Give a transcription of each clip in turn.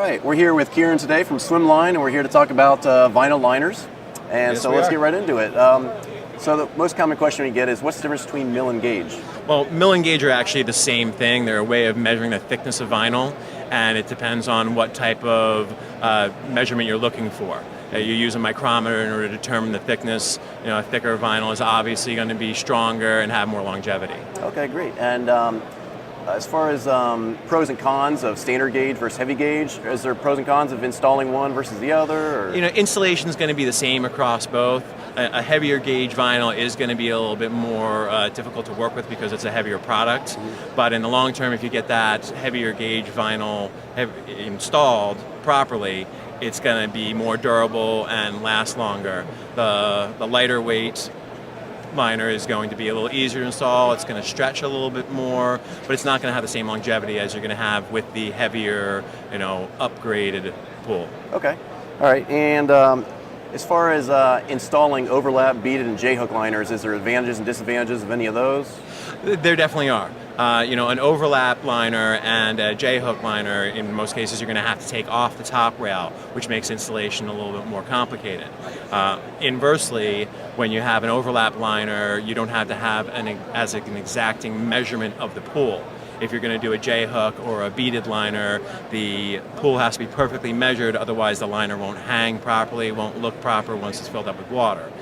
right, we're here with Kieran today from Swimline, and we're here to talk about vinyl liners. And Yes, so let's get right into it. So the most common question we get is, what's the difference between mill and gauge? Well, mill and gauge are actually the same thing. They're a way of measuring the thickness of vinyl, and it depends on what type of measurement you're looking for. You use a micrometer in order to determine the thickness. You know, a thicker vinyl is obviously going to be stronger and have more longevity. Okay, great. And as far as pros and cons of standard gauge versus heavy gauge, is there pros and cons of installing one versus the other? Or? You know, installation is going to be the same across both. A heavier gauge vinyl is going to be a little bit more difficult to work with because it's a heavier product. Mm-hmm. But in the long term, if you get that heavier gauge vinyl installed properly, it's going to be more durable and last longer. The lighter weight liner is going to be a little easier to install. It's going to stretch a little bit more, but it's not going to have the same longevity as you're going to have with the heavier, upgraded pool. Okay. All right. And as far as installing overlap, beaded, and jhook liners, is there advantages and disadvantages of any of those? There definitely are. An overlap liner and a jhook liner, in most cases, you're going to have to take off the top rail, which makes installation a little bit more complicated. Inversely, when you have an overlap liner, you don't have to have an exacting measurement of the pool. If you're going to do a jhook or a beaded liner, the pool has to be perfectly measured, otherwise the liner won't hang properly, won't look proper once it's filled up with water.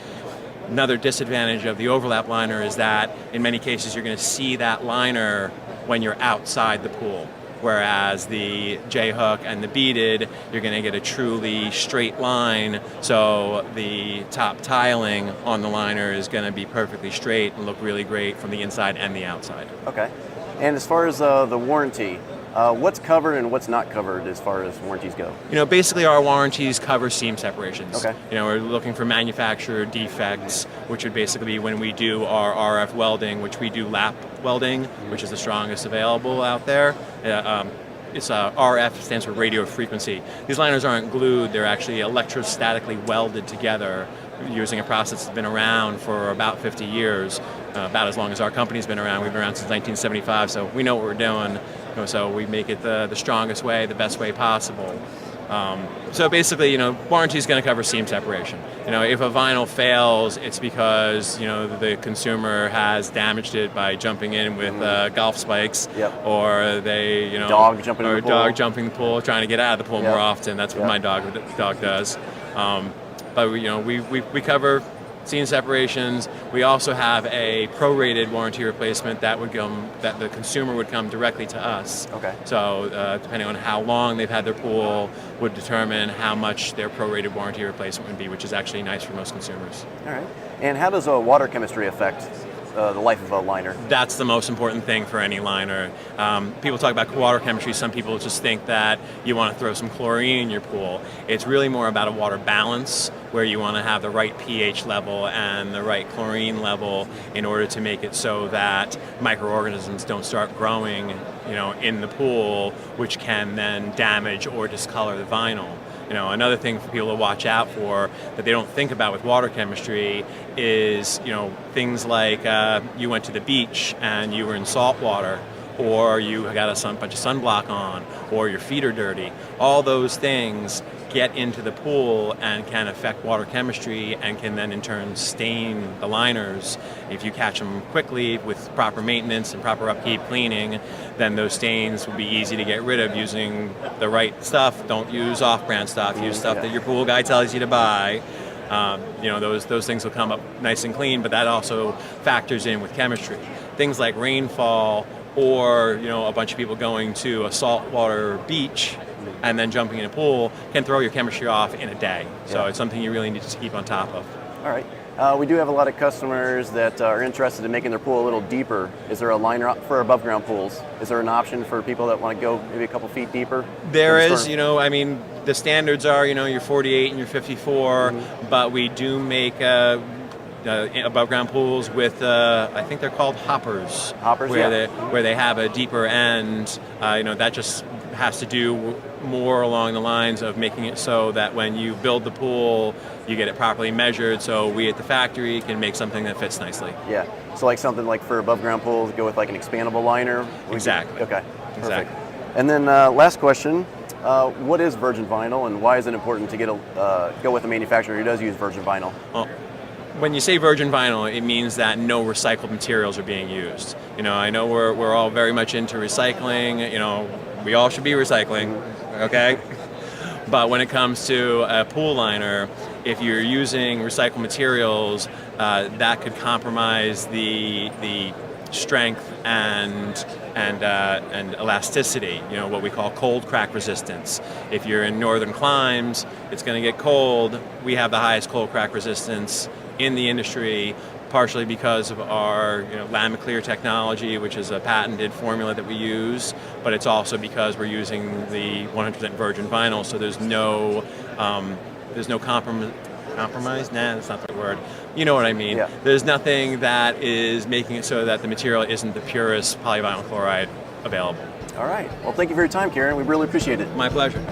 Another disadvantage of the overlap liner is that in many cases you're going to see that liner when you're outside the pool, whereas the jhook and the beaded, you're going to get a truly straight line, so the top tiling on the liner is going to be perfectly straight and look really great from the inside and the outside. Okay. And as far as the warranty, what's covered and what's not covered as far as warranties go? Basically our warranties cover seam separations. Okay. We're looking for manufacturer defects, which would basically be when we do our RF welding, which we do lap welding, which is the strongest available out there. It's RF stands for radio frequency. These liners aren't glued, they're actually electrostatically welded together using a process that's been around for about 50 years, about as long as our company's been around. We've been around since 1975, so we know what we're doing. So we make it the strongest way, the best way possible. So basically, warranty is going to cover seam separation. If a vinyl fails, it's because the consumer has damaged it by jumping in with golf spikes, yep. Or they dog jumping in the pool. Dog jumping the pool, trying to get out of the pool, yep. More often. That's what, yep. My dog does. But we cover seam separations. We also have a prorated warranty replacement that the consumer would come directly to us. Okay. So depending on how long they've had their pool would determine how much their prorated warranty replacement would be, which is actually nice for most consumers. All right. And how does water chemistry affect the life of a liner? That's the most important thing for any liner. People talk about water chemistry. Some people just think that you want to throw some chlorine in your pool. It's really more about a water balance, where you want to have the right pH level and the right chlorine level in order to make it so that microorganisms don't start growing, in the pool, which can then damage or discolor the vinyl. Another thing for people to watch out for that they don't think about with water chemistry is, things like you went to the beach and you were in salt water, or you got a bunch of sunblock on, or your feet are dirty. All those things get into the pool and can affect water chemistry and can then in turn stain the liners. If you catch them quickly with proper maintenance and proper upkeep cleaning, then those stains would be easy to get rid of using the right stuff. Don't use off-brand stuff. Use stuff that your pool guy tells you to buy. Those things will come up nice and clean, but that also factors in with chemistry. Things like rainfall, or a bunch of people going to a saltwater beach and then jumping in a pool can throw your chemistry off in a day. So it's something you really need to keep on top of. All right. We do have a lot of customers that are interested in making their pool a little deeper. Is there a liner for above ground pools? Is there an option for people that want to go maybe a couple feet deeper? There is, the standards are, your 48 and your 54, but we do make above ground pools with, I think they're called hoppers. Hoppers, where they have a deeper end. That just has to do more along the lines of making it so that when you build the pool, you get it properly measured, so we at the factory can make something that fits nicely. Yeah, so like something like for above ground pools, go with like an expandable liner? Exactly. Okay, perfect. Exactly. And then last question, What is virgin vinyl, and why is it important to go with a manufacturer who does use virgin vinyl? Well, when you say virgin vinyl, it means that no recycled materials are being used. I know we're all very much into recycling. We all should be recycling, okay? But when it comes to a pool liner, if you're using recycled materials, that could compromise the strength and elasticity, what we call cold crack resistance. If you're in northern climes, it's going to get cold. We have the highest cold crack resistance in the industry, partially because of our Lamiclear technology, which is a patented formula that we use, but it's also because we're using the 100% virgin vinyl, so there's no compromise? Nah, that's not the word. You know what I mean. Yeah. There's nothing that is making it so that the material isn't the purest polyvinyl chloride available. All right. Well, thank you for your time, Karen. We really appreciate it. My pleasure.